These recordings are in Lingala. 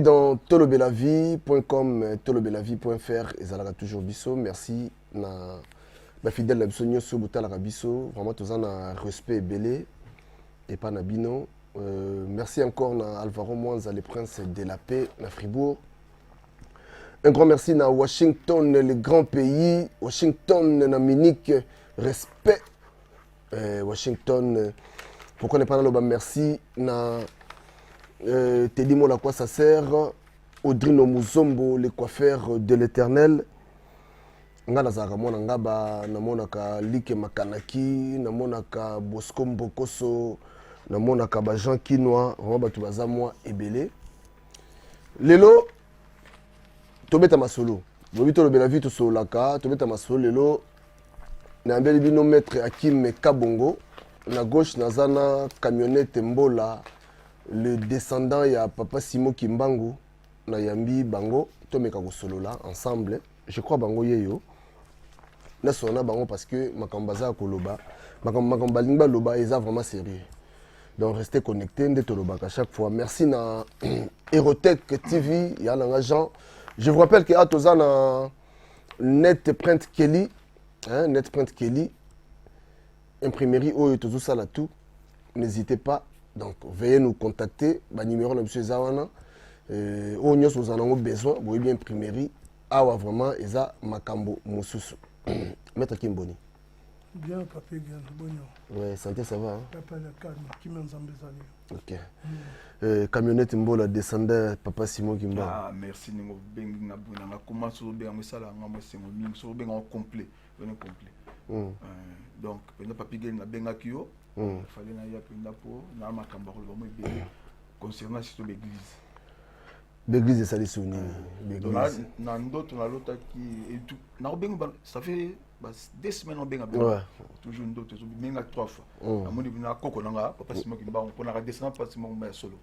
Dans tolobelavie.com, tolobelavie.fr, et ça toujours biso. Merci na fidèle la biso nyoso botala biso. Vraiment tous un respect et belé et pas na bino. Merci encore na Alvaro Mwanza, les princes de la paix na Fribourg. Un grand merci na Washington, le grand pays. Washington na Munich, respect. Washington, pourquoi ne pas le merci na Teddy Mola quoi ça sert. Audrino Muzombo, le coiffeur de l'éternel. Nga nazaka mona ngaba namonaka Like Makanaki, namonaka Bosco Mbokoso, namonaka ba Jean Kinois, vraiment batu baza moi ebele. Lelo tobeta masolo. Bobi to lobela vie to solaka, tobeta masolo lelo. Na mbeli bino maître Hakim Kabongo, na gauche nazana camionnette Mbola, le descendant ya papa Simo Kimbangu. Na yambi bango tomeka ko solo là ensemble. Je crois bango yeyo. Na sona bango parce que makambaza koloba, makamba lingba loba eza vraiment sérieux. Donc restez connectés nde toloba à chaque fois. Merci na Erotech TV ya na Jean. Je vous rappelle que atoza na Net Print Kelly, hein, Net Print Kelly imprimerie oyo tozo sala tout. N'hésitez pas. Donc veuillez nous contacter, ba numéro na monsieur Zawana. Au nyos vous en avez besoin, vous avez bien imprimerie. Awa vraiment, eza makambo mususu. Maître Kimboni. Bien, papa, bien, bon. Ouais, santé, ça va. Hein? Papa, le calme, qui m'a ok. Camionnette Mbola, descendant, papa Simon Kimba. Ah, merci, nous avons comment se bien, mais ça, là, nous sommes bien complet. Donc, nous papi bien, bien akio. Il fallait na ya penda pour na makamba ko vraiment bien concernant cette église. L'église de Sali Souni. L'église. Na ndoto na lota qui et tout. Na bien ça fait 2 semaines on bien toujours ndoto so bien 3 fois. Na moni na koko na papa Simon Kimba on a descendre papa Simon ma solo.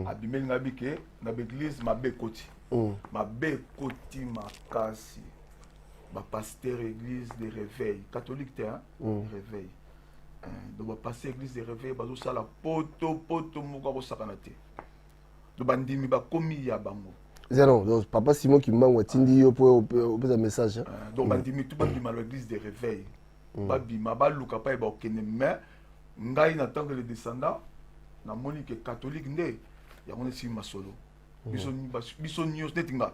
Abimeli nga bike na l'église ma be koti. Ma be koti makasi. Ma pasteur église de réveil catholique hein, réveil. Donc passer église de réveil bazo sala poto moko ko sakanate. Donc bandimi ba komi ya bango. Zéro, donc papa Simon Kimba watindi yo pour un message. Donc bandimi tout bandima l'église de réveil. Ba bima ba luka pa ba okene mais ngai na tant que les descendants na monique catholique ndé ya ngone si masolo. Biso nyos netinga.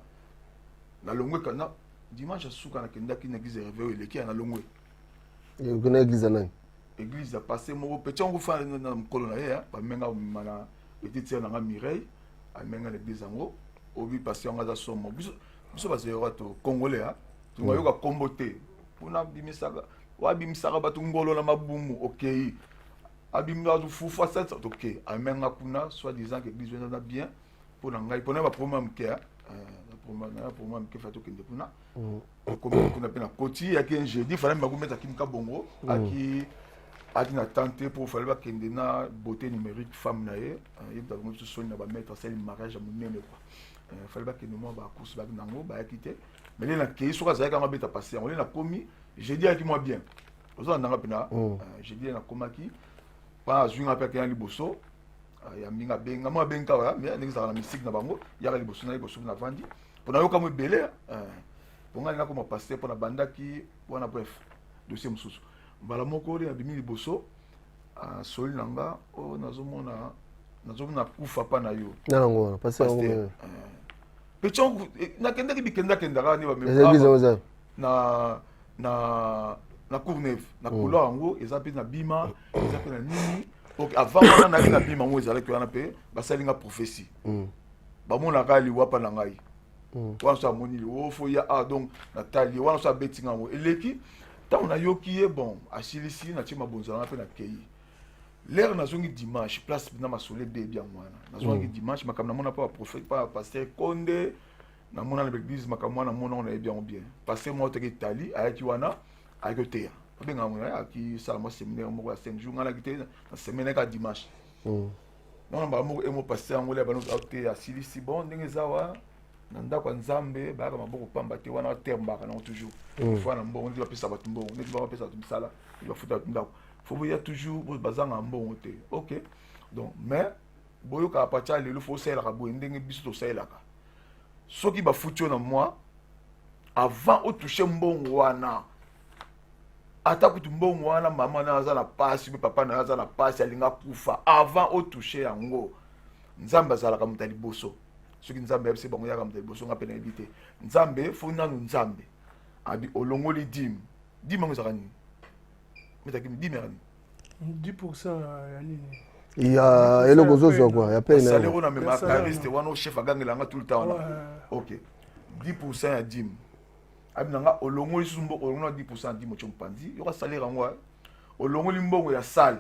Na longwe kana dimanche suka na kenda ki na église de réveil le ki na longwe. Et vous connaissez l'église nan? Église a passé mon petit on fa na mkolo na ye ba menga mana petite sœur na Mireille a menga l'église ngo obi passé on ga somo biso ba zero to congolais ha tu ngoyo ka kombote pona bimisaka wa bimisaka batu ngolo na mabumu OK abimba du fufa ça OK a menga kuna soit disant que l'église na bien pona ngai pona ba problème ke pour moi que fait que de kuna comme kuna pena koti ya ki jeudi fallait me mettre Kim Kabongo aki na tenter pour faire ba kende na beauté numérique femme na ye il doit nous soigner na ba mettre celle mariage à monene quoi fallait ba kende moi ba course ba nango ba quitter mais là ki soka za ka mabeta passer on na komi j'ai dit aki moi bien ozo ndanga pena j'ai dit na komaki pas junga pa ka liboso ya minga benga moi benga wa mais ndiki za na musique na bango ya liboso na vandi pour na yo comme belé pour nga ko passer pour na bandaki wana bref dossier mususu bala moko ya bimi liboso soli nanga o nazomona kufa pa na yo nango passer ngo pecho na kenda ki bikenda kenda ni ba même na Courneuve na couloir ngo ezapi na bima ezapi na nini OK avant na bima ngo ezala ko na pe basalinga prophétie ba mona kali wapa na ngai wana so amoni o fo ya donc Nathalie wana so betinga ngo eleki tant na yoki bon asilisi na tima bonzana pe na kei l'air na zongi dimanche place na masole de bien mwana na zongi dimanche makamna mona pa prophète pa pasteur Konde na mona l'église makamna na mona on est bien pasteur moi te Italie ayaki wana ayotea benga mwana aki salama séminaire mo ya 5 jours ngala kité na semaine ka dimanche non ba mo emo pasteur ngole ba no auté asilisi bon ndenge zawa nanda kwa nzambe ba ka maboko pamba te wana tembaka na toujours fois na mbongo ndi pesa batu mbongo ndi ba pesa tu sala il va futa ndako faut y a toujours bazanga mbongo te OK donc mais boyoka apatia lelo fo salaka boye ndenge biso to salaka soki ba futi na moi avant au toucher mbongo wana ata kutu mbongo wana mama na aza na pasi pe papa na aza na pasi alinga kufa avant au toucher yango nzambe azalaka muta liboso soki nzambe yebise bango yaka muta liboso nga pena ebite nzambe fo nanu nzambe abi olongoli dim mango zakani metaki dim yakani 10% ya nini ya eloko zozo quoi ya peine salaire na même cariste wana chef agangelanga tout le temps wana OK 10% ya dim abi nanga olongoli sumbo olongoli 10% dim cho mpanzi yoka salaire yango olongoli mbongo ya sale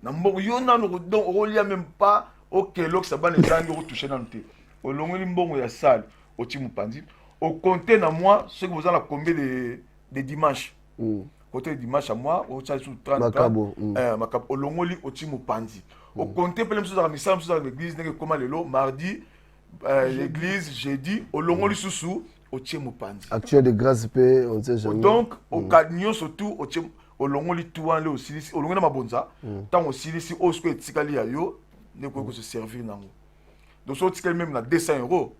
na mbongo yo nanu donc olia même pas OK lok ça bana zangi ko toucher na nté olongoli mbongo ya sale oti mpanzi au compter na moi ce que vous avez combien de dimanches côté dimanche à moi au tcha sous 30 makabo makabo olongoli oti mpanzi au compter peut même sous la misa sous l'église n'est comment le mardi l'église jeudi olongoli sous oti mpanzi action de grâce paix on sait jamais donc au cadnio surtout oti olongoli tout en le aussi olongoli na mabonza tant aussi si au square tikali ya yo ne ko se servir nango donc so tikali même na 200 €.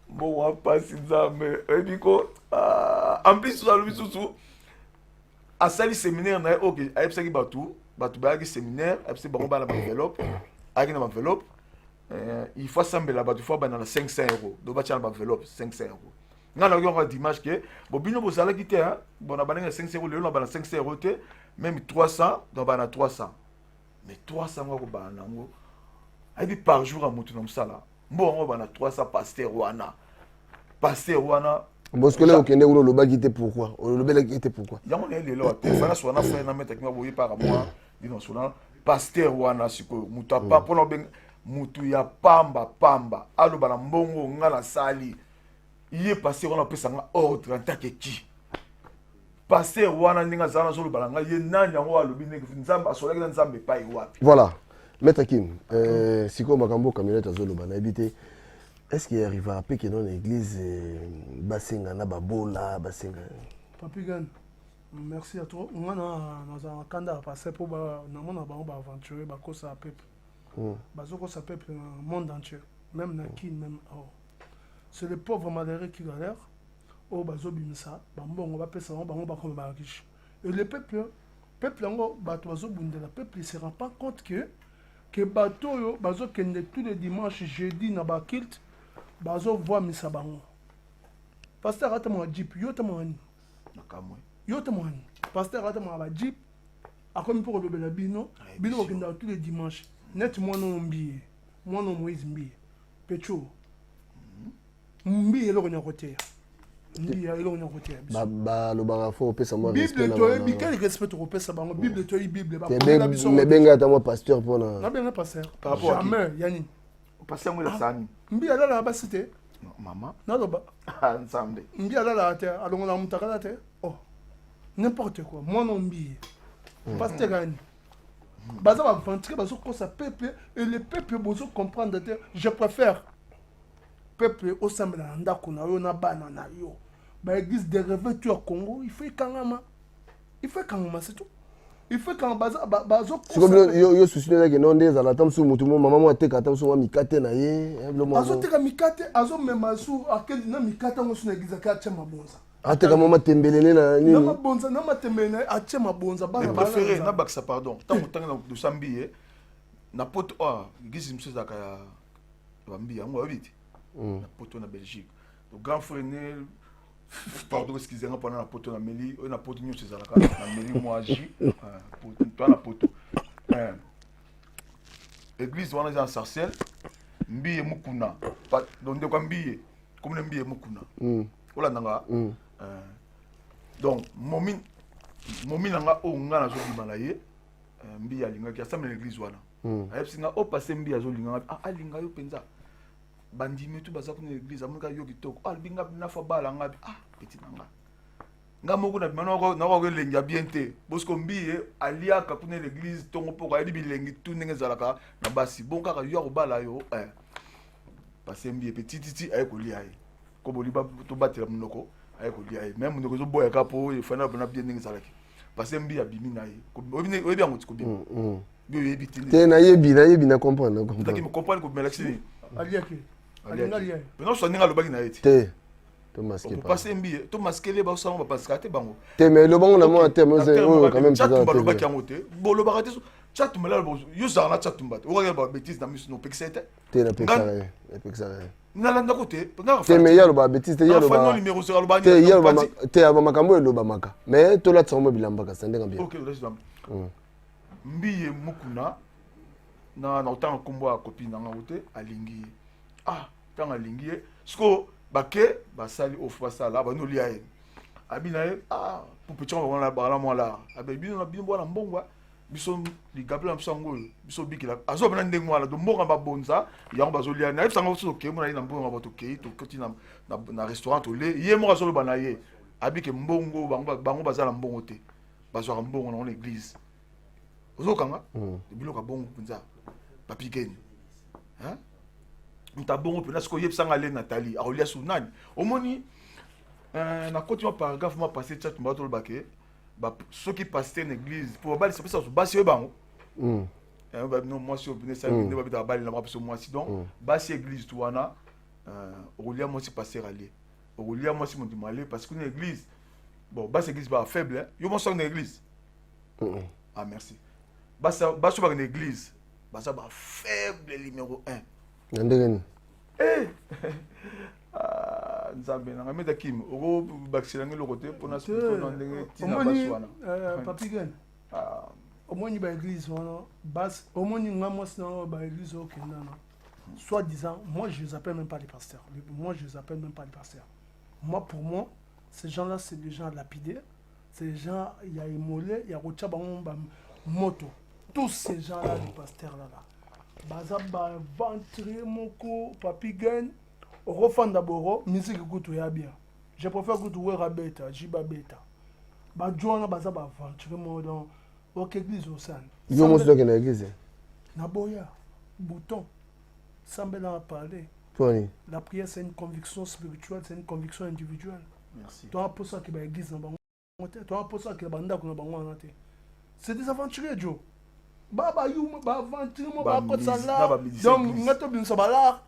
Bon, on passe mais en plus sur le sous à sali séminaire na OK a psaki batu ba séminaire a psaki ba enveloppe a na enveloppe il faut sembler batu faut ba na 500 €. Do ba tia na enveloppe 500 €. Nga na yo dimanche que bo bino bo sala kité hein bon na ba na 500 € le na ba na 500 € te même 300 do ba na 300 mais 300 ko ba na ngo a dit par jour à mutu na msala bon on va na 300 pasteur wana parce que là okende ulo loba kité pourquoi on loba kité pourquoi yango ne lelo te fana so na fa na mettre ki boyi par moi dino sona pasteur wana siko mutu pa pona ben mutu ya pamba aloba na mbongo ngala sali iye pasteur wana pesa nga ordre en tant que qui pasteur wana ninga zana zo loba nga ye nani yango alobi ne nzamba asolaki na nzambe pa iwapi voilà Maître Kim, siko makambo camionnette azoloba na habité. Est-ce qu'il arrive à payer dans l'église basenga na babola basenga? Papigan, merci à toi. On a un candidat passé pour na mona ba aventurer ba kosa peuple. Bazoko sa peuple monde entier, même na kin même c'est les pauvres malheureux qui galèrent. Oh bazo bimisa, ba mbongo ba pesa ba comme ba riche. Et le peuple ngo ba bazo bundela peuple se rend pas compte que bateau yo bazo kende tous les dimanches jeudi na ba kilt bazo voir misa bango pasteur atama jeep yo tamani nakamwe yo tamani pasteur atama ba jeep akomi pour le bela bino kende tous les dimanches net moi no Moïse mbi pecho mbi eloko nya côté mbi eloko nya côté ba lo ba fo pesa moi Bible to bi quel respect to pesa bango Bible to Bible ba mais benga ta moi pasteur pour na benga pasteur par rapport jamais yani pasteur mo la sani mbi ala la ba cité maman na loba ensemble mbi ala la te alongo na mutakala te oh n'importe quoi moi non mbi pasteur gani baza ba ventre bazo ko sa peuple et le peuple bozo comprendre te je préfère peuple au semble na ndako na yo na bana na yo ba église de revêture Congo il faut kangama c'est tout il faut quand bazo c'est comme yo souci na que non des ala tam su mutu maman mo te kata su mikate na ye azo te ka mikate azo mema su akeli na mikate ngo su na église ka chema bonza ate ka mama tembelene na nini na mabonza na matembelene a chema bonza bana bana préféré na baksa pardon tant tanga na dusambi na poto église mseza ka ya bambi yango abiti na poto na Belgique le grand frère né pardon excusez-moi pendant la poto na meli na poto nyo sezalaka na meli moi agi pour na poto église wana en sarcelle mbiye mukuna donc de mbiye comme mbiye mukuna ola nanga donc momi nanga o ngana zo bimala ye mbiye alinga ki assemble l'église wana ayepsinga o passer mbiye zo linga alinga yo penza bandimi tu baza kuna l'église amuka yo kitoko albinga na fa bala ngabi petit nanga ngamo kuna bimano na ko lenga bien te bosko mbiye aliaka kuna l'église tongo poko ayidi bilengi tu ndenge zalaka na basi bon kaka yo ko bala yo passer mbiye petit ay ko liaye ko boliba to batela munoko ay ko liaye même munoko zo boya kapo e fana bana bien ndenge zalaki passer mbiye abimi na ye ko obi bien ngoti ko bien Bio yebi te na yebi na comprendre Ndaki me comprendre ko melaxini. aliaki alinga lié Mais non so ninga lobaki na yeti. te to masquer On peut pas passer mbi, to masquer les ba ça parce que te bango. te mais le bango na moi te moi c'est quand même ça ça tu lobaki yango te. Bo lobaka te chat tu mela bo yo za na chat tumba. O ga ba bêtise na misu no pexete. te na pexara Nalanda côté. te mais ya lo ba bêtise te ya lo ba numéro sur le te ya lo ba te ya ba makambo lo ba maka mais to la tsombo bilamba ka sande ngambia OK laisse moi. Mbiye mukuna na otanga kombo ya copine na ngote alingi tanga alingi sko bake basali ofu basala ba no lia abina pour petit on la bala moi là abino na bino na mbongwa biso ligapela na sango biso bikila azo bana ndengo wala do mbonga ba bonza yango bazolia na sango so ke mona na mbonga ba to ke to koti na restaurant to le ye mo azolo bana ye abike mbongo bango bazala mbongo te bazwa mbongo na l'église ozokanga biloko bongo punza papi geni hein nta bongo pena siko yebsanga le Nathalie aolia sunani omoni na continue paragraphe ma passé chat mbato le baké ba ceux qui passaient une église pour bali c'est ça basi bango non moi si obine ça ne va pas bali na parce moi si donc basi église touana olia moi si passer aller olia moi si mon malé parce qu'une église bon basi église ba faible yo moi sur une église merci basa ba une église basa ba faible numéro 1 ndengeni nzambe na ngameda kim oko bakiselange le côté pour na spirituel ndenge tina baswana papi gen omoni ba église wana bas omoni ngamos na ba église okenda na soit disant moi je les appelle même pas les pasteurs moi pour moi ces gens là c'est des gens lapidés c'est des gens il y a immolé il y a rocha ba moto tous ces gens là les pasteurs là baza ba ventre moko papi gen refan d'abord musique kutu ya bien je préfère kutu wera beta jiba beta ba joana baza ba ventre mo dans ok église au san yo mo stoke na église na boya bouton sambela a parlé Tony la prière c'est une conviction spirituelle c'est une conviction individuelle merci toi pour ça que ba église na bango toi pour ça que banda ko na bango na te c'est des aventuriers Joe baba you ba aventure mo ba ko sala donc ngato bin sabala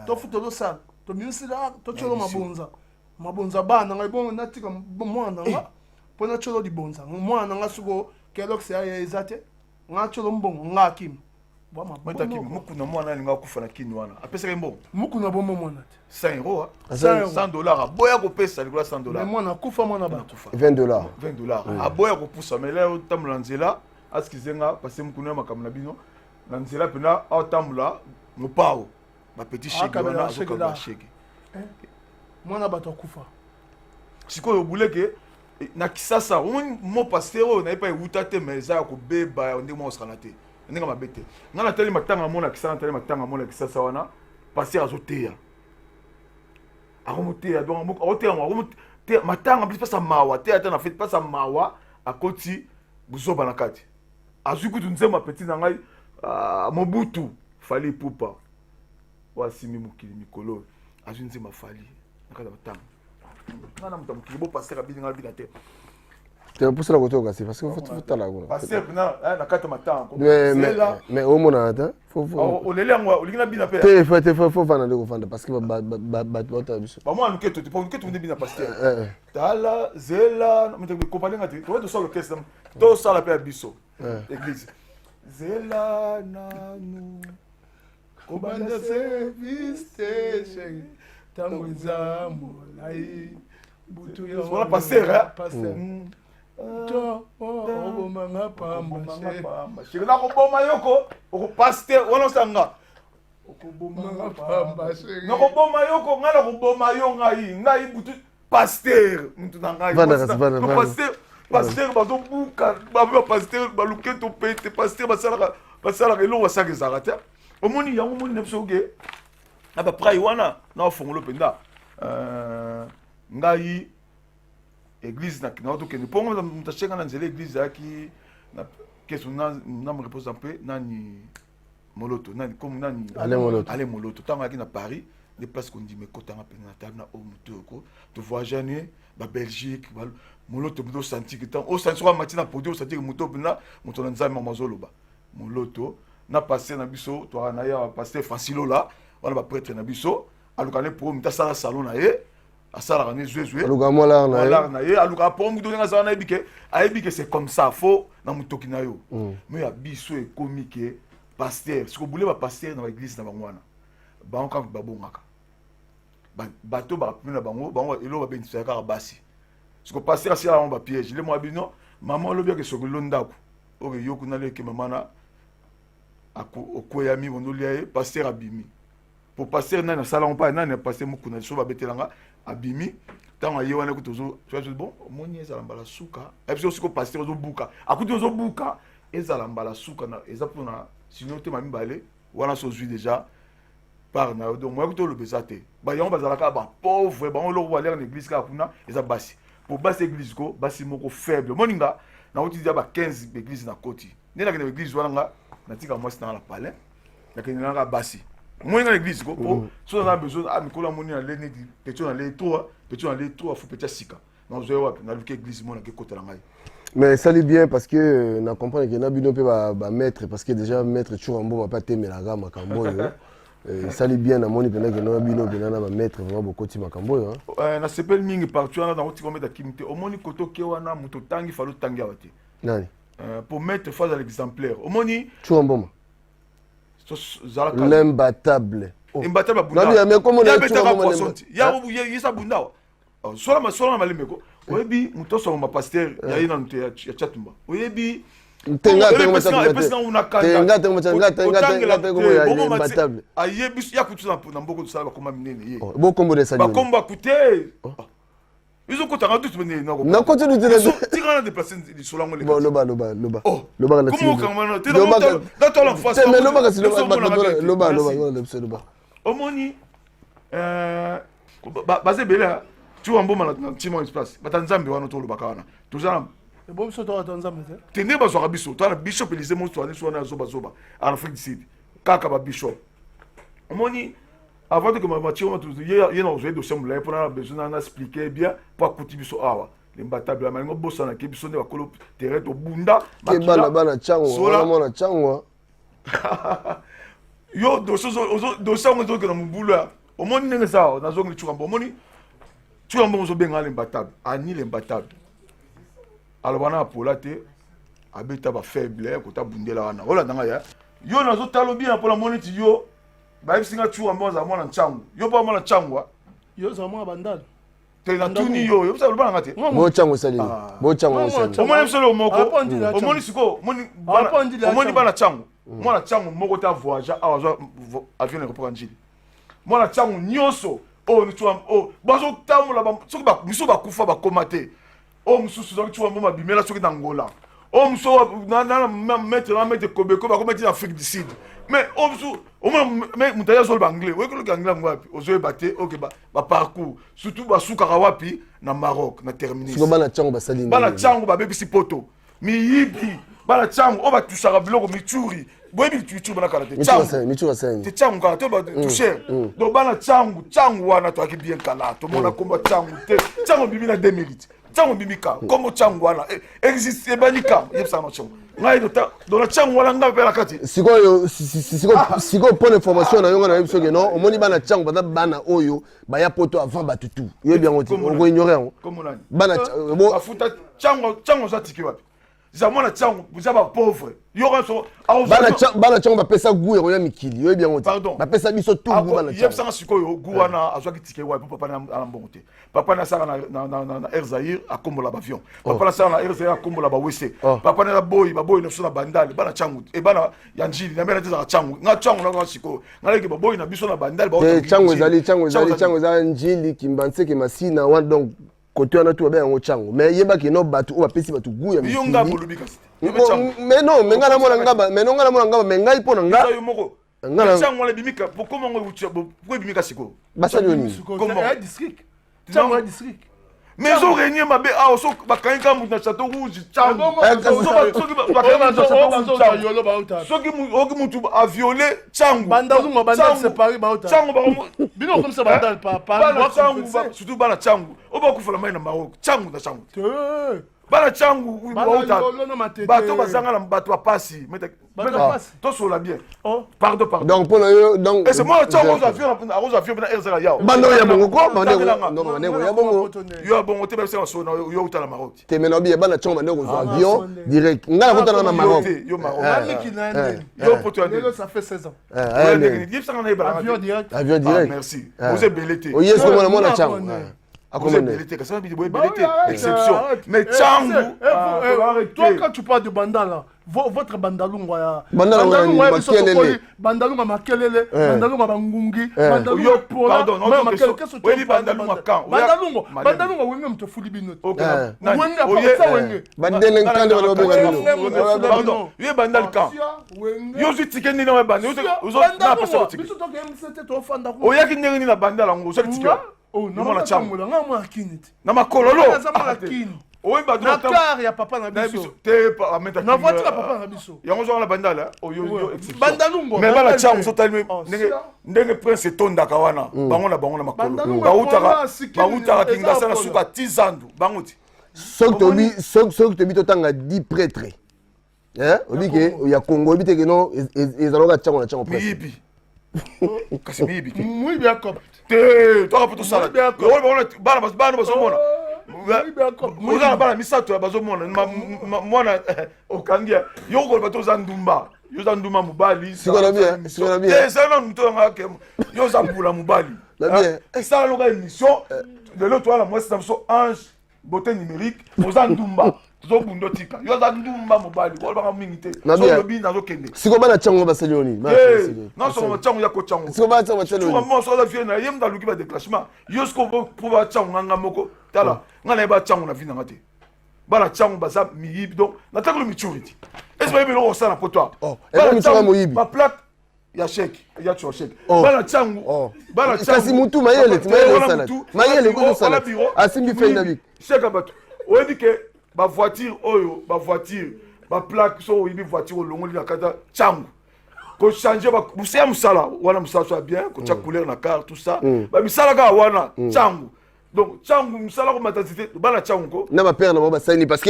to futo do sala to musila to cholo mabonza bana ngai bon natika mwana nga pona cholo di bonza mwana nga suko kelox ya ezate nga cholo mbongo nga kim ba mata kim mukuna mwana linga kufa na kinwana apesa mbongo mukuna bomo mwana te 100 euros $100 boya ko pesa likula $100 mais mwana kufa mwana ba $20 aboya ko pusa mais là tamula nzela askizenga parce mukuna makamuna bino na nzela pena atamula mopao ba petit chèque wana azoka chèque mwana bato kufa sikoyo buleke na kisasa mo pasteur na pas euta te mais za ko beba ndenge mo osana te ndenge mabete ngana teli matanga mo na kisasa teli matanga mo na kisasa wana pasteur azoteya akomoteya donc mo akoteya mo te matanga plus pasa mawa te ata na fait pasa mawa akoti buzoba na kati azuku tunzema petit na ngai mobutu fali pupa wasimi mukili mikolo azunzi mafali nakata batanga ngana mutamukili bo passer abili ngali bikate te pour cela koto kasi parce que faut tala ko passer na nakata matanga mais au mona ata faut olele ngwa oligina bina pe te faut vana de kofanda parce que ba biso ba moi nuketo te pour nuketo ndi bina passer tala zela mutamukili compagnie ngati to so le caisse to sala pe biso église zela nanu Obanda service station tango nzambo lai butu ya wala passer to obomanga pamba shiri na koboma yoko oko pasteur wana sanga okobomanga pamba shiri na koboma yoko ngala koboma yo ngai butu pasteur muntu na ngai pasteur bazo buka ba pasteur baluketo pete pasteur basala eloko basaka ezaka te omoni yango moni na biso ke aba prai wana na ofongolo penda ngai église na tokende mpongo mutachenga na nzela église yaki na keso na me repose un peu nani moloto nani comme nani ale moloto tanga yaki na Paris des places qu'on dit mais kotanga pe na table na o mutoko to voyager ba Belgique moloto bido senti que tant o senti so matina produit o senti que moto bina moto na nzambe mazoloba moloto na pasteur na biso to na ya pasteur Francilo là on va prêtre na biso alukane pour mita sala salon na ye asala kana zwe aluka mola na ye aluka pour mu donga za na ebike c'est comme ça faut na mutoki na yo mais ya biso e comique pasteur ce que boule ba pasteur na église na bangwana ba on ka ba bongaka bato ba pina bango elo ba benisa ka basi ce que pasteur asala on ba piège le moi bino maman lo bien que sokolo ndako o yo kuna le ke mama na okoyami bondolia pasteur abimi pour pasteur na salon pas na pasteur mukuna so ba betelanga abimi tant aye wana kutozo tu vois bon moni ezala mbala suka et puis aussi ko pasteur zo buka akuti zo buka ezala mbala suka na ezapo na sinon te mami balé wana so zui déjà par na donc moi kuto le bezate ba yon bazala ka ba pauvre ba on lo aller en église ka kuna eza basi pour basi église ko basi moko faible moninga na uti dia ba 15 église na koti nena ke église wana nga na tika moi na la palais na ke nanga basi moi dans l'église ko so na besoin a mikola moni na leni di petit na les trois faut petit sika na zo wa na luka église mona ke kota ngai mais ça lui bien parce que na comprendre que na bino pe ba maître parce que déjà maître Churambo m'a pas temela ga makambo yo ça lui bien na moni pena que na bino pena na ba maître vraiment beaucoup ti makambo yo na sepel mingi partout na oti kometa kimite o moni koto ke wana muto tangi falo tangi awati nani pour mettre face à l'exemplaire au moni Churambo l'imbattable imbattable bunda mais comment ya betaka poisonti ya yisa bunda sola malemeko oyebi muto so ma pasteur ya ina nte ya chatumba oyebi tenga imbattable ayebi ya kutuna na mboko to sala koma minene ye bo kombo de sali ba komba kute ils ont kotanga tout mener na continue de tirana de placer du solango les loba comment comment non te dans ton face mais loba omoni basé bela tu en bon mal na timo espace batanzambe wana to lobaka wana tozana et bon so to tanzambe te ne bazo biso to na bishop Elise mo to so na zoba en Afrique du Sud kaka ba bishop omoni avant que ma voiture il na ozo dossier mula pour na besoin na expliquer bien pour kuti biso awa l'imbattable la mango bossa na kibiso ne bakolo terrain to bunda ke bana chango yo dossier ngo to na mbula omoni nenge sao na zongi chukambo omoni chukambo zo benga l'imbattable ani l'imbattable alors wana polate abeta ba faible ko ta bundela wana ola ndanga ya yo na zo talo bien pour la monite yo ba singa chukambo za mwana nchangu yo pa mwana nchangu yo za mwana bandal tena tuni yo sa lobana ngate bo changu sali omoni msolo moko omoni siko omoni bana changu mwana changu moko ta voyage awa avion ko pour njili mwana changu nyoso ni chuam bazo tamula ba soki ba miso ba kufa ba komate mususu zo chuam mo mabimela soki na Angola muso na mettre Kobeko ba ko mettre en Afrique du Sud mais musu mais mutaya zo ba anglais we ko le anglais ngwapi ozo baté OK ba parcours surtout ba sukaka wapi na Maroc na terminus siko bana changu basali bana changu ba bebisi poto mi yibi bana changu ba tushaka biloko michuri boyebi tuichu bana kala te changu kala te ba toucher do bana changu wana to akibien kala to mona komba changu te changu bibi na 2 minutes changu bimika kombo changu wana existe banika yebsa no changu ngai do na changu wana ngabe la kati siko pour information na yonga na yebso ke non omoni bana changu bana oyo ba ya poto avant batutu yebi yango ti on ignorer bana afuta changu za tiki wapi zamona changu buzaba pauvre yora so bana changu bapesa goût ya roya mikili yebi yango ti bapesa biso tout goût bana changu yebsa sikoyo goût wana azwaki tike wapi papa na mbongo te papa na sala na Air Zaïre akombola ba avion papa na sala na Air Zaïre akombola ba WC papa na boy na so na bandali bana changu e bana ya njili na mera te za changu nga changu na sikoyo ngaleke ba boy na biso na bandali ba changu za njili kimbanse ke masina wan donc côté on a tout bien en chango mais yeba ki no batu o bapesi batu gu ya yonga bolubika mais non mais ngana mona ngaba mais non ngana mona ngaba mais ngai pona nga ngana chango le bimika pourquoi ngo pourquoi bimika siko basali oni comment district chango district mais zo renier mabe a so bakanga mu na château rouge chango soki mutu a violé chango bandal séparé bauta chango ba bino comme ça bandal pa chango surtout bana chango o ba ku fala mai na Maroc chango na chango bana changu bato bazanga na bato apasi tosola bien pardon donc pour le donc et c'est moi changu aux avions na erzela yao bando ya bongo ko bando non ya bongo yo bongo te bese so na yo utala Maroc te menobi bana changu bando ko avion direct ngala ko tana na Maroc yo Maroc yo poto ça fait 16 ans avion direct merci vous êtes belleté o yeso mona changu vous êtes belleté que ça veut dire belleté exception mais changu toi quand tu parles de banda là votre bandalungwa bandalungwa makelele bandalungwa bangungi bandalungwa pola bandalungwa wenge mtofuli bino wenge apasa wenge bandele nkande wala pardon yo bandalika yo zitike ni na bande yo na pasa tike biso to MCT to fanda ko oyaki ndenge ni na bandala ngo zo tike na changu nga mo akini na makololo oui, bah, na car ya papa na biso. Te pa ameta. Na voiture ya papa na biso. Yango zo na bandala, yo exception. Bandalungo. Mais bala changu so talme ndenge prince tonda kawana. Bango na makolo. Bauta kingasa na suka tizandu. Banguti. Sok tobi totanga 10 prêtres. Hein? Obi ke ya Congo obi te ke no ezaloka changu na changu prêtre. Mibi. Kasi mibi. Muy bien cop. Te, toi pour tout ça. Yo bana bazomona. Oza bana misato ya bazomona mwana okangia yo ko bato za ndumba yo za ndumba mubali sikona bien ça non muto ngake yo za mbula mubali la bien ça loka émission de l'autre la moi c'est so ange beauté numérique oza ndumba zo bundo tika yo za ndumba mubali ko banga mingite so lobi na zo kende siko bana chango baselioni non so chango ya ko chango siko bana chango baselioni tu mo so la vie na yem da luki ba déclenchement yo sko pour ba chango nganga moko tala ngana ba chango na vina ngate bana chango baza miyibi donc na takolo michuriti est-ce que bilo osana pour toi bana chango moyibi ba plaque ya chèque ya cho chèque bana chango kasi mutu mayele ko sala asimbi fenda bi chèque abato oyebi ke ba voiture oyo ba voiture ba plaque so oyebi voiture olongoli na kata chango ko changer ba musia musala wana musala soit bien ko cha couleur na car tout ça ba misala ka wana chango donc changu musala ko matazite bana changu ko na ba père na ba saini parce que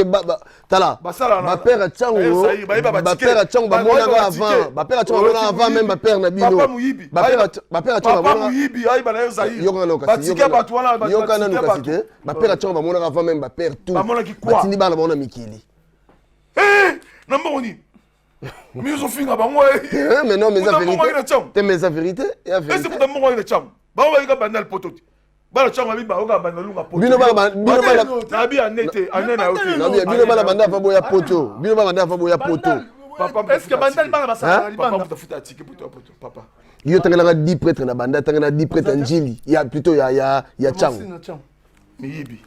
tala ba père changu ba mona avant ba père changu mona avant même ba père na bino ba père changu ba muyibi ay bana yozaï ba tike ba twala ba yo kana no kasite ba père changu ba mona avant même ba père tout ba mona ki quoi tindi bana bona mikili na mboni mais zo finga ba moi mais non mais la vérité te mais la vérité et la vérité est-ce que pour moi il est changu ba wa ka bandal pototi bala chango biba oka bandalunga poto bino bala na bi anete anena ote na bi bino bala banda fa boya poto bino bala banda fa boya poto papa est-ce que bandal bana basala papa puta futa tiki poto papa yo tangana 10 prêtres na banda tangana 10 prêtres njili ya plutôt ya chango miyibi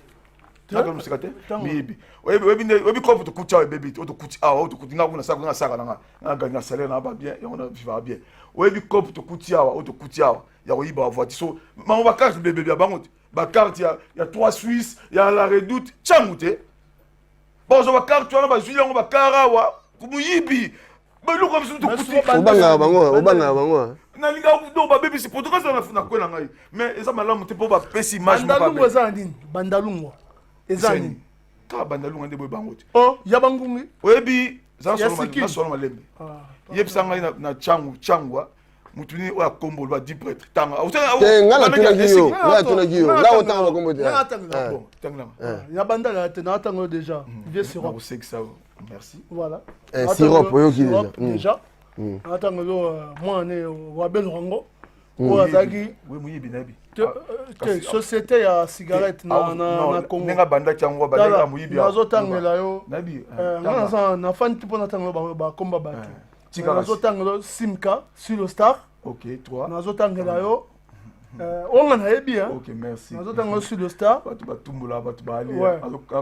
takalo musikate miyibi webi kofu to kucha baby to kucha to kutinga kuna saka na gagner salaire na ba bien et on a vivre bien webi kofu to kucha to kucha ya oyiba voiture so ma ba carte bébé ya bango ba carte ya 3 Suisse ya la redoute changoute bon so ba carte wana ba julia ngo ba karawa kumuyibi ba luko bisu to kuti obanga bango na linga do ba bébé c'est pour tout ça na kwela ngai mais eza malamu te po ba pesi image bandalungo za ndini bandalungo ezani ta bandalungo ndebo bango te ya bangungi oyebi za solo malembe yebisanga na changwa mutuni wa kombo ba 10 prêtre tanga ngala tuna giyo la otanga ba kombo te bon tanga ya bandala te na tanga déjà vieux sirop merci voilà sirop oyo ki déjà atanga lo mwana wa Belrongo o azaki we muyibi nabi société ya cigarette na Congo nenga banda chango ba muyibi nazotangela yo nabi na fan tipo na tanga ba komba bato nazotangela Simka sur le star OK 3 nazotangela yo on a yebi hein OK merci nazotangela sur le star batu batumbula batu bali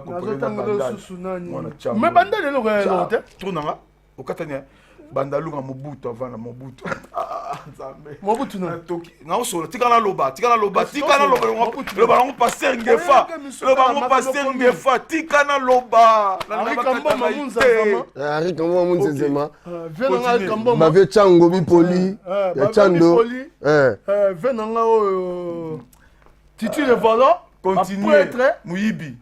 nazotangela susunani mais banda lelo ko te tournanga okatania bandalunga mobutu avant na mobutu nzambe mobutu na toki na osola tikana loba loba ngo passer ngefa loba ngo passer ngefa tikana loba Ari Kambo Munzezema venanga Kambo ba ve chango bipoli ya chando venanga Titi le volant continue muyibi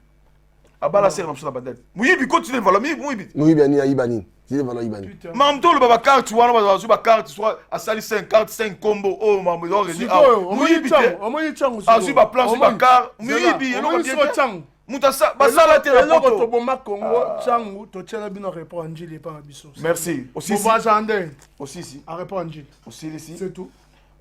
abala sere na biso na bandele muyibi continue vala muyibi Muyibi Ibani. C'est vraiment Ibani. mamto le baba carte wana bazo ba carte soit asali 5 cartes 5 combo oh mambo do muyibi omoyi changu azu ba plan sur ba carte muyibi eloko bien mutasa basala te eloko to boma Congo changu to tshela bino répondre njili pa biso. Merci aussi aussi a répondre njili aussi ici c'est tout.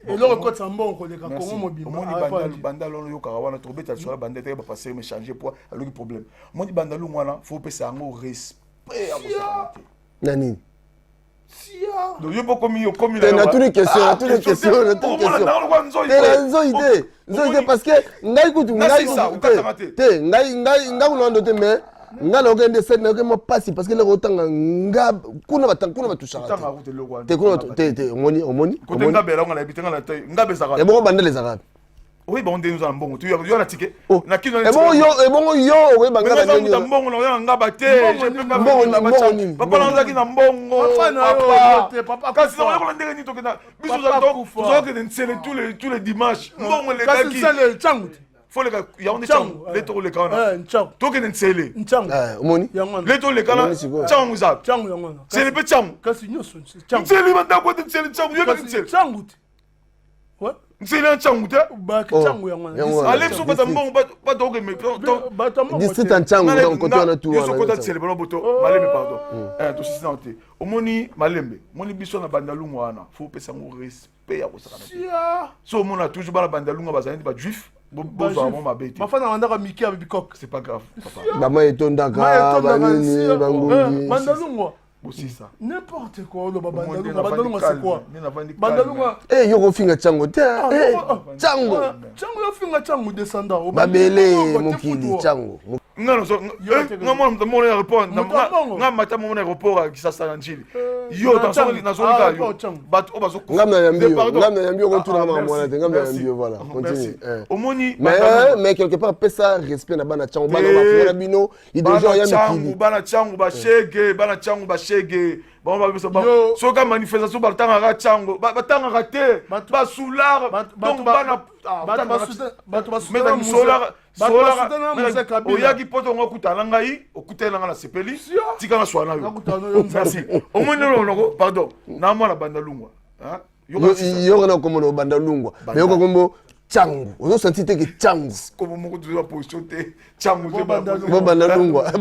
eloko ko tsambon ko leka Congo mobimba omoni bandalo oyo yoka wana to beta sur la bande te ba passer me changer pour alors problème omoni bandalo wana faut pesa yango respect à vos Nani. Donc je peux comme la toutes les questions, toutes les questions. Nzoïde parce que ngai kutu ngai te ngai unando mais ngala ogende set na kemo pasi parce que le rotanga nga kuna batushaka te kuna te omoni ko tenga bela ngala bitenga la tay ngabe zaka et bon bande les arabes oui bon nous en bon tu yo na ticket na kino et bon yo oui banga na yo mbongo na ngaba te je peux pas mbongo papa na zaki na mbongo papa kasi na ko ndenge ni to kena biso za to que nsele tous les dimanches mbongo le kasi nsele changu faut les gars ya on est changu les to le kana to que nsele changu omoni les to le kana changu za changu yangona c'est le changu kasi nyoso changu nsele banda ko nsele changu yo nsele changu ouais nsele changu te ba changu yangona Alex so bata mbongo ba to que me district en changu donc côté on a tout yo so côté nsele bano boto malembe pardon to sisi na te omoni malembe moni biso na bandalungu wana faut pesa ngo respect ya kosaka so mona toujours bana bandalungu bazali ba juif bozo mo mabete mafana wandaka miki ya bikok c'est pas grave papa bama etondaka banini bangungi bandalungu aussi ça n'importe quoi le bandalungu c'est quoi bandalungu eh yo kofinga chango te chango yo finga chango descendant babele mokili chango non non mon aéroport nga mata mon aéroport qui ça ça njili yo dans ka yo bat o bazo ngamna yambi ko tuna mwana te ngamna yambi voilà continue omoni mais quelque part pesa respect na bana chango bana bafuna bino il déjà ya mikili bana chango ba shege bon ba biso ba so ka manifestation ba tanga chango ba tanga te ba soulard donc bana oyaki poto ngo kutana ngai okutela nga na sepeli tika nga swana yo merci omoni loko pardon na mwana bandalungwa yo na komono bandalungwa mais yo kombo changu ozo senti te que changu comme moko tu la position te changu te bandalungwa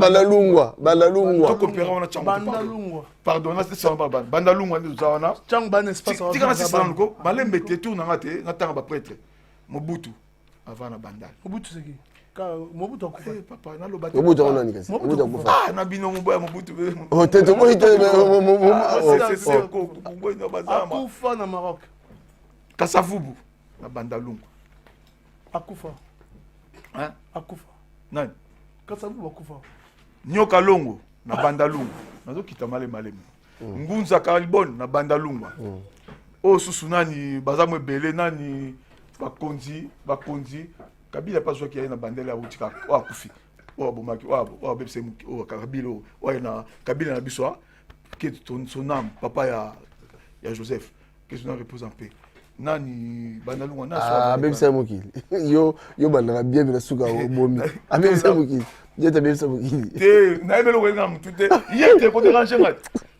to compare wana changu bandalungwa pardon na c'est ça bandalungwa ndio zawana changu ban espace tika na sisa nko malembe te tour na ngate na tanga ba prêtre Mobutu avant na bandal Mobutu c'est qui Mobutu akufa papa na loba Mobutu on nani kasi Mobutu akufa ah na bino mboya Mobutu oh tete ko ite c'est ko ngoi na bazama akufa na Maroc Kasavubu na bandalungu akufa hein akufa nani Kasavubu akufa nyoka longo na bandalungu nazo kita male ngunza kalibon na bandalungu o susu nani bazamwe belé nani bakonzi kabila pas qui na bandela ya utika wa kufi wa bomaki wa bepse o kabila o na kabila na biso qui son âme papa ya Joseph que son âme repose en paix nani bandalungu na so bepse mokili yo bandala bien na suka bomi bepse mokili yete bepse mokili te na ebelo wenga mutute yete ko déranger ngat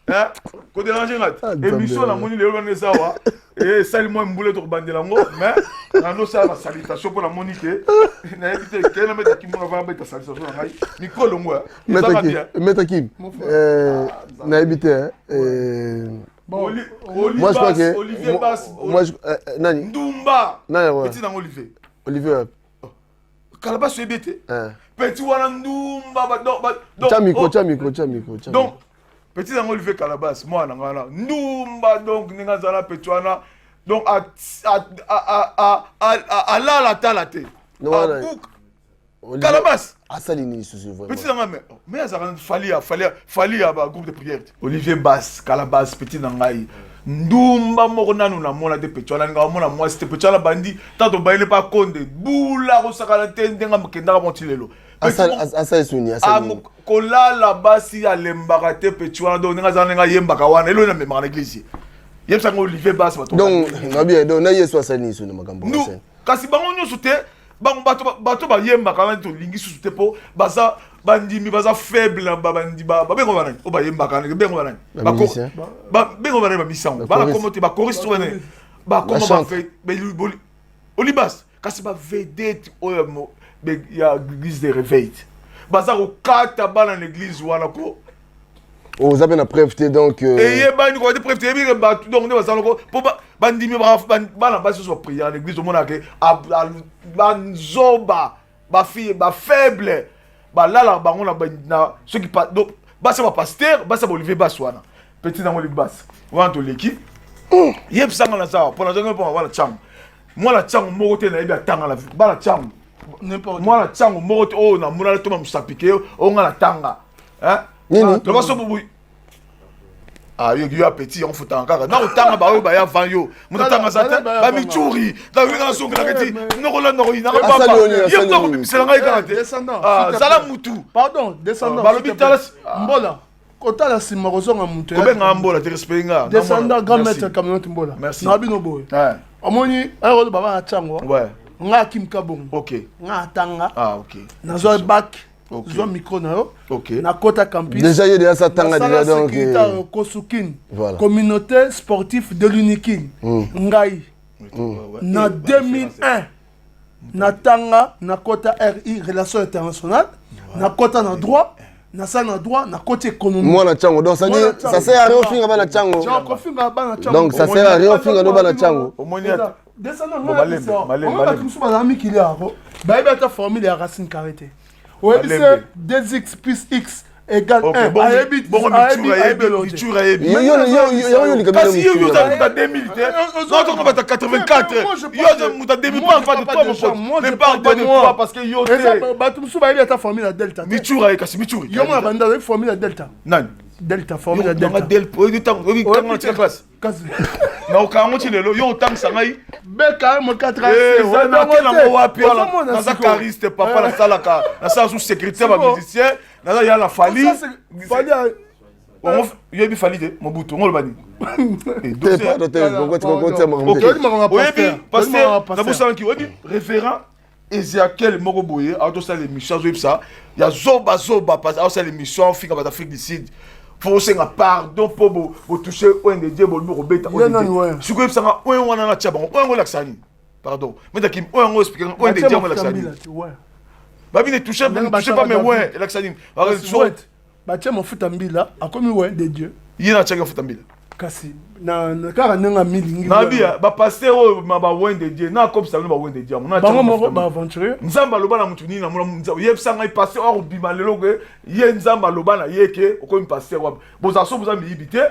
hein ko déranger ngat émission na moni lelo na sawa et salut moi mboule to bandela ngo mais na no sa salutation pour la monité na éviter que na mettre ki mo va mettre salutation na ngai micro lo moi mettre kim na éviter bon moi je crois que Olivier Bass moi nani Ndumba nani petit dans Olivier Kalaba so ebete petit wana Ndumba donc chamiko donc petit dans Olivier Calabas moi na ngala Ndumba donc ninga zala petit wana donc à la talate Calabas asali ni susu vraiment petit dans mais azara fali ba groupe de prière Olivier Bass Calabas petit dans ngai Ndumba moko nanu na mona de petit wana nga mona moi c'était petit wana bandi tanto baile pas konde bula ko sakala tendenga mkenda montilelo asali suni asali kolala basi alembaka te petit wana donc ninga zana nga yembaka wana elo na memaka na église yebsa ngo Olivier Bass bato donc na bien donc na yesu asali suni makambo kasi bango nyoso te bato bayemba quand même to lingi sous te po baza bandimi baza faible bandi bengo banani o bayemba quand même bengo banani bengo banani ba misango bana komote ba choriste wane ba komo ba fait olibas kasi ba vedette oyo ya l'église de réveil baza ko kata bana l'église wana ko vous avez une preuve donc et bani ko de preuve te bi ba donc ne baza ko po bandimi bana basi so prier à l'église au monde que banzoba ba fille ba faible ba lala bango na ceux qui pas donc basa ba pasteur basa ba Olivier Baswana petit dans Olivier Bas wana to l'équipe yeb sanga na ça pour la jonge pour wala cham moi la cham mo te na yeba tanga la bala cham n'importe moi la cham mo te o na muna to ma musapike o nga la tanga hein nini to baso bubu ah yo appétit on faut encore na otanga ba yo ba ya van yo mo tanga za te ba michuri da winga so ngala kati no ko la no ina ba yo to ko c'est la ngai kana te ah zala mutu pardon descendant mbola kota la sima kozonga mutu ko benga mbola te respect nga descendant grand maître camionnette mbola na bino boy omoni ayo baba na chango ouais nga Kim Kabong OK nga tanga ah OK nazo bac OK zo micro na yo OK na kota campus déjà il y a ça tanga déjà donc Kosukin voilà communauté sportive de l'Unikin ngai na 2001 na tanga na kota RI relation internationale na kota na droit na ça na droit na côté économique moi na chango donc ça dit ça sert à rien au finga bana chango donc ça sert à rien au finga no bana chango descendant malem musu bana mikili ako ba beta formule ya Racine Carré ouais c'est 2x plus x égale 1 bon michura yebi yo kasi yo ta 2000 non to ba ta 84 yo muta 2000 pas de toi mon pote mais pas de toi parce que yo ba tu musu ba beta formule ya delta michura kasi michuri yo mo banda formule ya delta nan delta formule ya delta delta classe na okango ti lelo yo otangisa ngai beka mo 4 ezanake nango wapi naza cariste papa nasalaka nasala sous sécurité bamusicien naza ya na fali yoyebi fali te mobutu ongo oloba nini oyebi paster nabosanaki oyebi référent Ezekiel moko boye aotosala émission azoyebisa ya zobazoba aosala émission afinga bato afrique du sud faut senga pardon pour vous toucher un de Dieu bolmo robeta si vous savez un wana na tchaba un ngola ksani pardon mais d'akim un ngo expliquer un de Dieu ngola ksani ba bien toucher pas mais ouais l'aksani ba tchama futa mbila akomi ouais de Dieu yina tchanga futa mbila kasi na kaka nenga milingi na bia ba pasteur ma ba ouais de Dieu na comme ça ba ouais de Dieu na tchama moko ba aventurier nzamba loba na mutu ni na nzamba yebsa ngai pasteur or bimalelo ke ye nzamba loba na yeke okomi pasteur wa boza so boza miyibite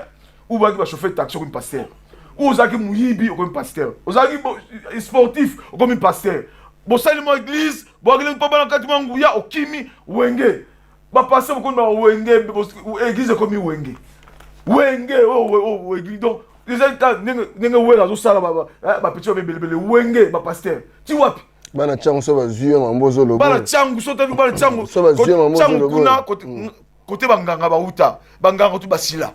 ou ba ki ba chauffer taxi okomi pasteur ou ozaki muyibi okomi pasteur ozaki sportif okomi pasteur bosali mo église boagile mpaba na kati mangu ya okimi wenge ba pasteur okomi ba wenge église okomi wenge wenge église donc les états nenge wera zo sala ba petit bebele wenge ba pasteur ti wapi bana chango so bazuyo mambozo lobo bana chango so tali bana chango so bazuyo mambozo lobo kuna côté banganga ba uta banganga tu basila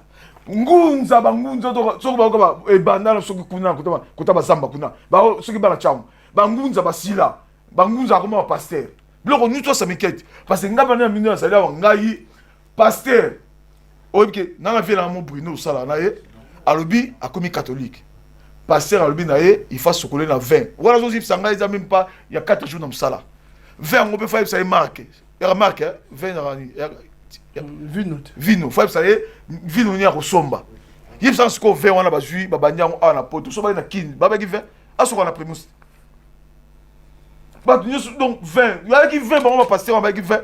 ngunza bangunza to so ba ko ebanda na so kuna kota basamba kuna ba so ki bana chango bangunza basila bangunza ko ma pasteur bloko nous toi ça m'inquiète parce que ngaba na minyo ça là ngai pasteur oyebi nanga vie na mo Bruno sala na ye alobi akomi catholique pasteur alobi na ye il faut sokoler na 20 wala zo zip sanga ils même pas il y a 4 jours na msala 20 ngo be fa ça marque ya marque 20 na vino fa ça vino ni akosomba yip sans ko 20 wana bazui babanyango a na poto so ba na kin ba ki 20 asoko na primus ba donc 20 il y a qui 20 ba pasteur ba ki 20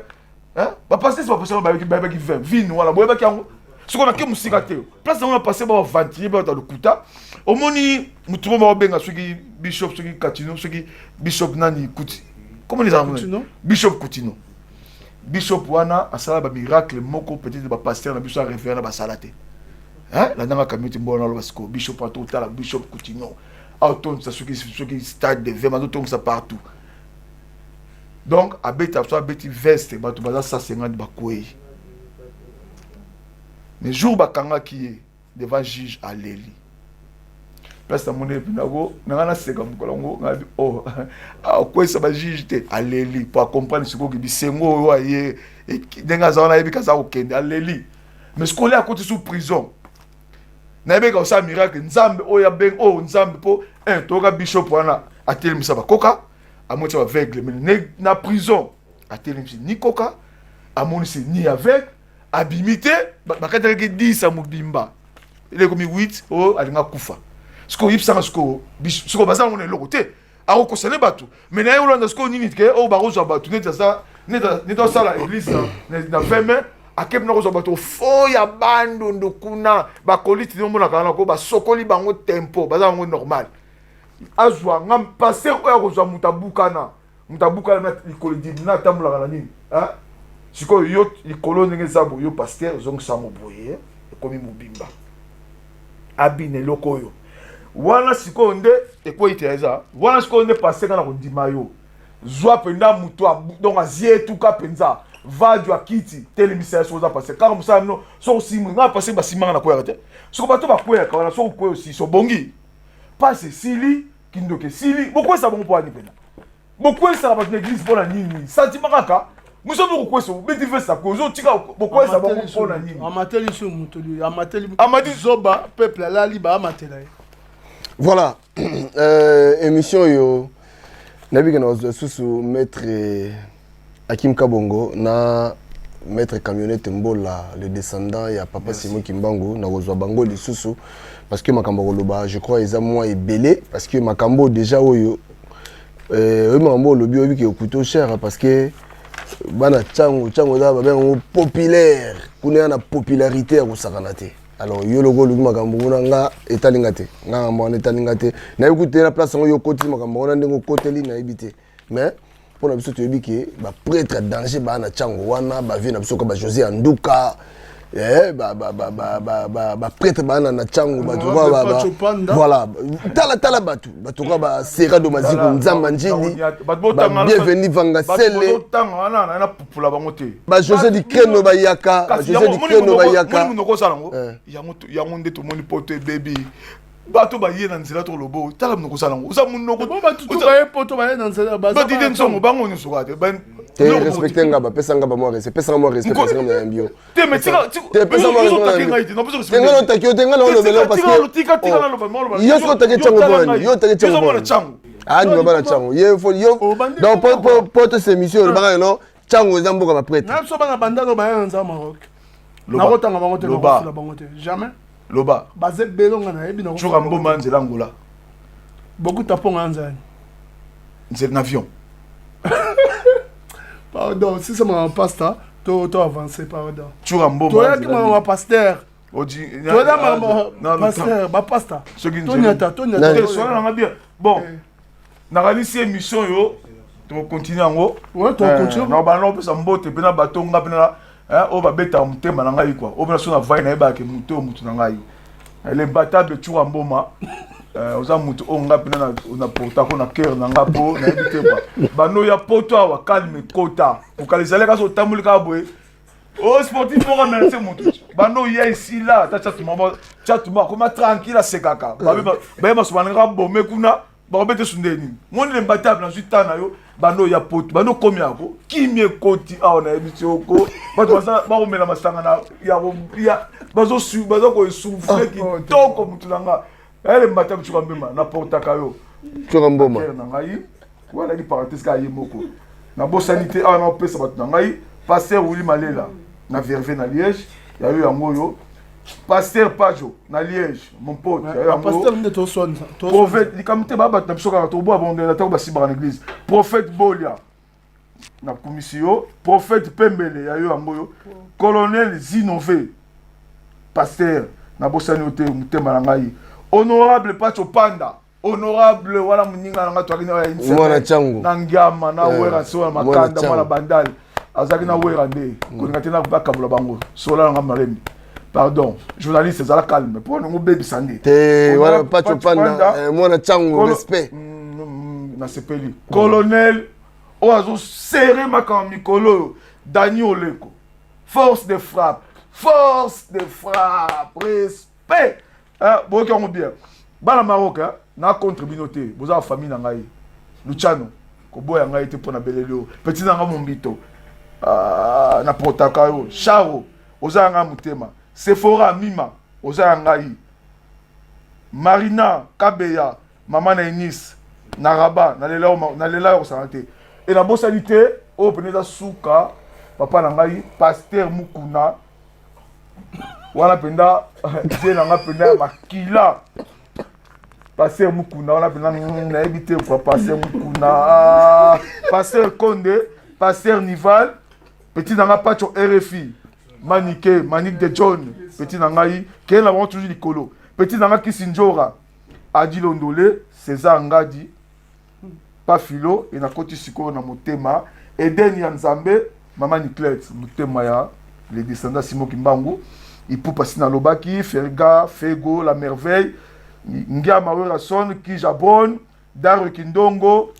hein ba pasteur c'est pas pasteur ba ki 20 vino wala boyeba ki yango ce qu'on a que musika te place on a passé ba ventier ba dans le kuta omoni mutumo ba benga soki bishop soki Katino soki bishop nani kuti comment les amène bishop Kutino bishop wana asala ba miracle moko peut-être ba pasteur na biso référent ba salate hein la nanga kamiti mbona lo basiko bishop a total la bishop Kutino auton ça soki stade de vraiment auton ça partout donc abeta so abeti veste ba to baza 150 ba koyi. Mais jour bakanga qui est devant juge à Léli. place na mone pinago na na seka mukolongo ngabi oh quoi ça va juger aleli pour comprendre ce que bisengo yo aye denga za na yebika za okende aleli mais ce qu'on est à côté sous prison na yebika ça miracle nzambe oya ben nzambe po toka bishop wana atelemisa bakoka amocha aveugle mais na prison atelemisa ni koka amonisi ni avec abimité bakata ke 10 amubimba ile komi 8 alinga kufa siko yipsanga siko bazanga ngone lokote ako kosane batu mais na yolanda siko nini ke barozo batu neta ça neta sala église na femme akep na kozo batu fo ya bando ndukuna bakoliti nomona kana ko basokoli bango tempo bazanga ngone normal azwa ngam passer oya kozo mutabukana na ikolidi na tamula kana nini hein siko yo ikolo ndenge zabo yo pasteur zong sango boye komi mubimba abine lokoyo wana siko nde ekwo iteza wana siko nde pasteur kana kondima yo zwa penda muto donc azie tuka penza vadu akiti telemisa so za pasteur car musa no so simu nga pasteur basimanga na koya te siko bato bakoya kana so koyo si so bongi passe sili kindoke sili boko sa bongo po ani pena boko sa ba l'église pour la nini sentiment kaka nous sommes beaucoup so mais tu fais ça cause tika boko sa bongo po na nini amateli so mutoli amadi zoba peuple la liba amatela. Voilà, émission yo nabi na susu maître Hakim Kabongo na maître camionnette Mbola le descendant ya papa Simon Kimbangu na kozwa bango lisusu parce que makambo koloba je crois eza moi ebelé parce que makambo déjà oyo makambo lobi obi ke couteau cher parce que bana chango da ba ben populaire kuna na popularité ya kusakana te. Alors yo logo lugu makambo nga etalinga te nga mbona etalinga te na écouter la place yo koti makambo na ndengo koteli na ebité mais pour na biso to yebiki ba prêtre danger ba na chango wana ba vie na biso ka ba José Anduka ba prêtre ba na chango ba to ba voilà tala batu ka ba sera do maziko nzamba njili ba bienvenue vanga sele na pupula bango te ba José di Kreno ba yaka ba José di Kreno ba yaka mun ko sala ngo yango nde to moni poto baby bato ba yena nzela to lobo tala mun ko sala ngo uza mun no ko bato to ba poto ba yena nzela ba ba di den so mo bango ni so ka te ben te respecter ngaba pesa ngaba mo respect pesa mo respect pesa ngaba mbio te mais te pesa mo respect no pesa te ngalo takio te ngalo lo belo parce que tika na lo ba mo lo yo so take chango boni yo take chango boni ah ni ba na chango yo faut yo donc pour cette émission le ba no chango zambo ka ba prêtre na so ba na bandalo ba yena nzama Maroc na kotanga bango te na kofula bango te jamais loba bazé belonga na yebi na ko chura mboma nzela ngola beaucoup taponga nzani nzela n'avion. Pardon, si c'est mon pasteur, tu avancé, pardon. Tu as un bon pasteur. Tu as un pasteur. Pasteur. Bon, na réalisé émission yo, tu continuer en haut. Ouais, tu continues. Na ba no pesa mbote pena batonga pena o ba beta mutema na ngai kwa. O bena so na vai na yeba ke muto mutu na ngai. Elle est battable tu amboma. Oza mutu onga pena na porta ko na cœur na ngapo na ebite ba. Bano ya poto wa calme kota. Ukalizale ka so tamulika boy. Oh sportif pour remercier mutu. Bano ya ici là, ta chatuma comme tranquille sekaka. Ba ma so bananga bomé kuna. Ba obete sundeni. Mon le battable na suite na yo. Bano ya poto. Bano komi ako. Kimie koti a na ebite oko. Ba basa ba omela masanga na ya bazo ko souffler ki toko mutu nanga. Elle m'a dit que tu vas me n'importe quoi. Tu vas me voilà les parenthèses qui aillent beaucoup. Na bonne sanité, ah non, peut ça va t'engager. Pasteur Willy Malela, na Vervé na Liège, il y a eu un moyo. Pasteur Pajo na Liège, mon pote. Pasteur de ton son. Prophète, il comme te baba na biso ka to bo abonde na ta ba si ba l'église. Prophète Bolia na commission. Prophète Pembele, il y a eu un moyo. Colonel Zinové, pasteur na bosanité mutema ngai. Honorable Pacho Panda, honorable wala muninga nga twakina ya inse. Mwana changu. Na ngama na wera so makanda mwana bandali. Azaki na wera nde. Koninga tena bakabula bango. Sola nga marembi. Pardon, journaliste zala calme. Pour nous baby sandi. Te wala Pacho Panda, mwana changu respect. Na sepeli. Colonel oazo serré makam mikolo Dani Oleko. Force de frappe. Force de frappe. Respect. Bon, bien. bana Maroc na contre binoté boza famille na ngai Luciano ko boya ngai te pona belelio petit na nga mombito na potaka yo Charo oza nga mutema Sephora Mima oza ngai Marina Kabeya maman na Enis na Rabat na lela yo santé et la bossalité o peneza suka papa na ngai pasteur Mukuna wana penda je na nga penda makila pasteur Mukuna wana penda na ebité quoi pasteur Mukuna pasteur Konde pasteur Nival petit na nga pacho RFI Manique Manique de John petit na ngai ke na bon toujours likolo petit na nga Kisinjora Adi Londolé César Ngadi pas filo et na koti siko na motema Eden ya Nzambe Maman Niclette motema ya les descendants Simon Kimbangu Ipu Pasina Lobaki Ferga Fego La Merveille Ngia Mawera Son Ki Jabon Daro Kindongo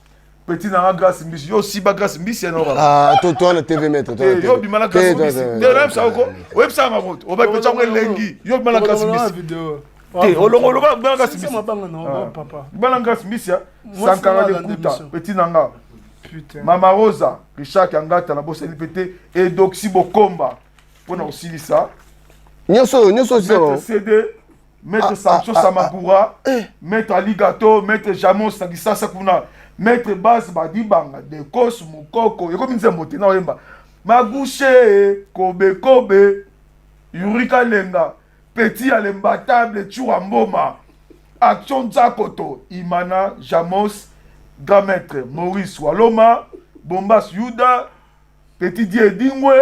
petit na grâce mbisi yo si ba grâce mbisi ya nora toi na TV maître yo bi mala grâce mbisi de même ça ko web ça ma moto o ba petit ngwe lengi yo bi mala grâce mbisi olongo loba bana grâce mbisi bana grâce mbisi ya Sankara de Kuta petit nanga Mama Rosa Richard Kangata na bossa lipete et Doxy Bokomba pona osilisa nyoso zero CD Maître Sancho Samagura Maître Aligato Maître Jamon Sagisasa kuna Maître Bas Badibanga de Kos Mukoko yoko minze mote na oyemba Magouche Kobe Yurika Lenga Petit Alembatable Chua Mboma Action Zakoto Imana Jamos Grand Maître Maurice Waloma Bombas Yuda Petit Die Dingwe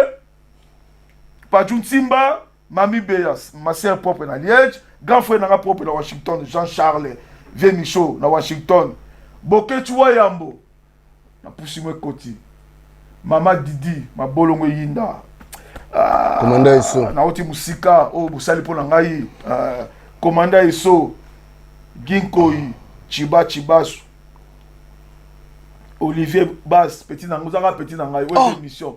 Pajun Simba Mami Beyas ma sœur propre na Liège grand frère na propre na Washington Jean-Charles Vemichaud na Washington Boke Chua Yambo na Pusimwe Koti Mama Didi ma bolongo yinda Commanda Eso na oti musika o busali pona ngai Commanda Eso Ginkoi Chibasu Olivier Bass petit na ngozanga petit na ngai ouais émission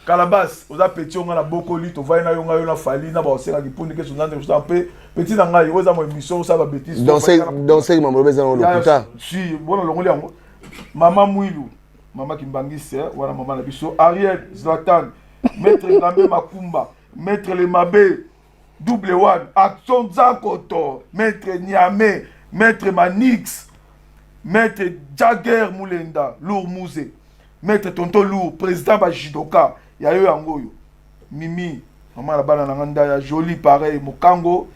Calabas oza petit on na bokoli to vai na yo na fali na ba osenga kipundi ke sunande ko sampe petit na ngai oza mo émission ça va bêtise dans ce mambo beza na lokuta si bona longoli yango mama Mwilu mama Kimbangisi wana mama na biso Ariel Zlatan maître Ngambe Makumba maître Le Mabe double one action Zakoto maître Niamé maître Manix maître Jagger Moulenda Lour Mouze maître Tonto Lour président ba Jidoka ya yo yangoyo Mimi mama la bana na nganda ya joli pareil Mokango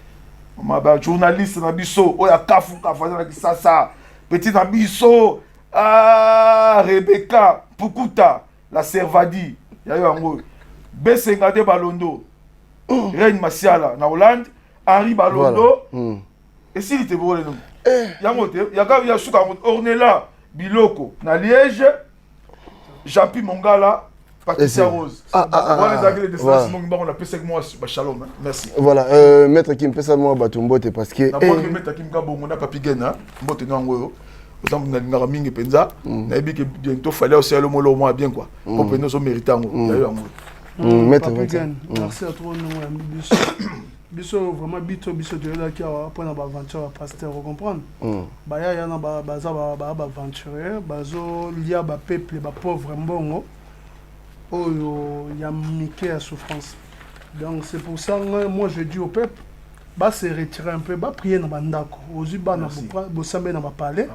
mama ba journaliste na biso oya kafu kafanya na kisasa petit na biso Rebecca Pukuta la Servadi ya yo yangoyo Besenga de Balondo Reine Masiala na Hollande Henri Balondo et s'il était beau le nom yangote ya suka Ornella Biloko na Liège Jean-Pi Mongala Patricia Rose merci voilà maître Kim pesa moi batumbote parce que na bonne maître Kim Kabongo na papi gena mbote nango exemple na ngara mingi penza na ebi que bientôt fallait aussi le molo moi bien quoi pour penzo so méritango d'ailleurs maître merci à toi non biso vraiment biso de là qui a pour na aventure pasteur comprendre ba ya na baza ba aventurer bazo lia ba peuple ba pauvre mbongo oyo ya mike à souffrance donc c'est pour ça moi je dis au peuple ba se retirer un peu ba prier na bandako ozu ba na bo sambe na ba parler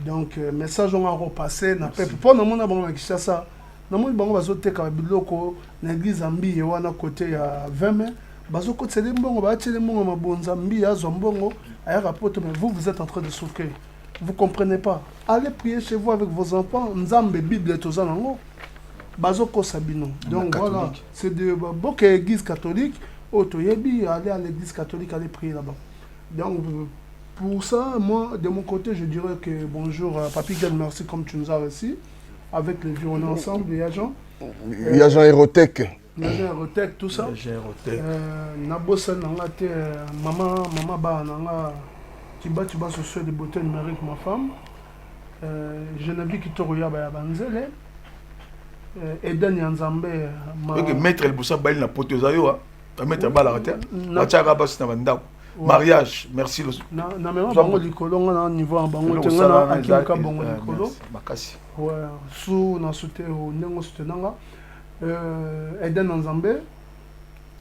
donc message on a repassé na peuple pour na mona bango na Kinshasa na mona bango bazo teka biloko na église ambi wana côté ya 20 mai bazo côté mbongo ba tele mbongo mabonza mbi azo mbongo aya rapporte mais vous êtes en train de souffrir vous comprenez pas allez prier chez vous avec vos enfants nzambe bible tozanango Bazoko Sabino. Donc voilà, c'est de beaucoup d'églises catholiques. Otoyebi, aller à l'église catholique, aller prier là-bas. Donc pour ça, moi, de mon côté, je dirais que bonjour, Papi Gad, merci comme tu nous as reçus. Avec les vieux, on est ensemble, les agents. Les agents Aérotech. Les agents Aérotech, tout ça. Les agents Aérotech. Nabosa, maman, ba, nanga, tu bats sur de beauté numérique, ma femme. Je n'ai vu que tu regardes à Banzele. Eden Yanzambe maître el busa bali na poteau zayo a maître bala terre na tchaka bas na bandako mariage merci na même bango likolo nga na niveau bango te nga na akimka bango likolo makasi ouais sous na soute au nengo soutenanga Eden Nzambe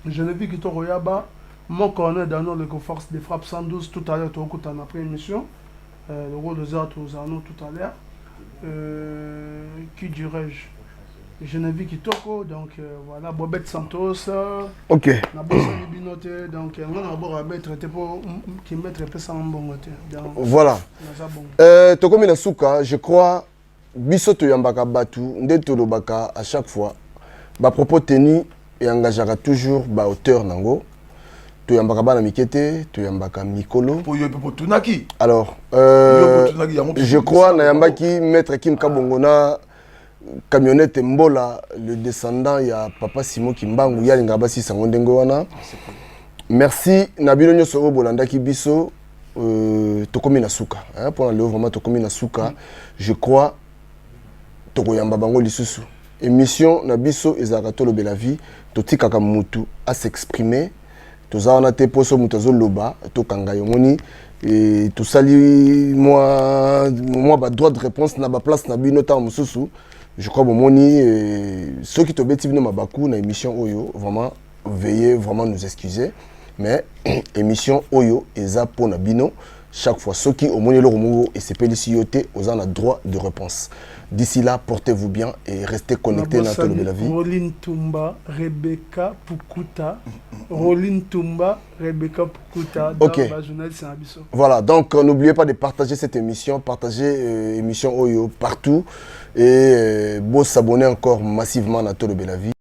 je ne vis que to royaba mon colonel dans le force de frappe 112 tout à l'heure to okuta na après émission le rôle de Zato Zano tout à l'heure qui je ne vis que Toko donc voilà Bobette Santos ok na bossa binote donc on a beau traité pour qui mettre peu sans bon côté voilà Toko Minasuka je crois biso to yambaka batu nde to lobaka à chaque fois ba propos tenu et engagera toujours ba auteur nango to yambaka bana mikete to yambaka mikolo pour tunaki alors je crois na yambaki maître Kim Kabongona camionnette Mbola le descendant ya papa Simon Kimbangu ya linga basi sango ndengo wana merci na bino nyoso o bolandaki biso tokomi na suka pour le vraiment tokomi na suka je crois tokoyamba bango lisusu émission na biso ezaka to lobela vie totikaka mutu à s'exprimer tozana te poso mutu azoloba tokanga yomoni et tout sali moi ba droit de réponse na ba place na bino ta mususu je crois bomoni ceux qui tobeti bino mabaku na émission oyo vraiment veuillez vraiment nous excuser mais émission oyo eza pona bino chaque fois ceux qui omoni le romungo et c'est pelisiyote aux en a droit de réponse. D'ici là, portez-vous bien et restez connectés dans toute la vie. Roline Tumba, Rebecca Pukuta. Roline Tumba, Rebecca Pukuta. Ok. Dans voilà, donc n'oubliez pas de partager cette émission, partager l'émission Oyo partout et s'abonner encore massivement à toute la vie.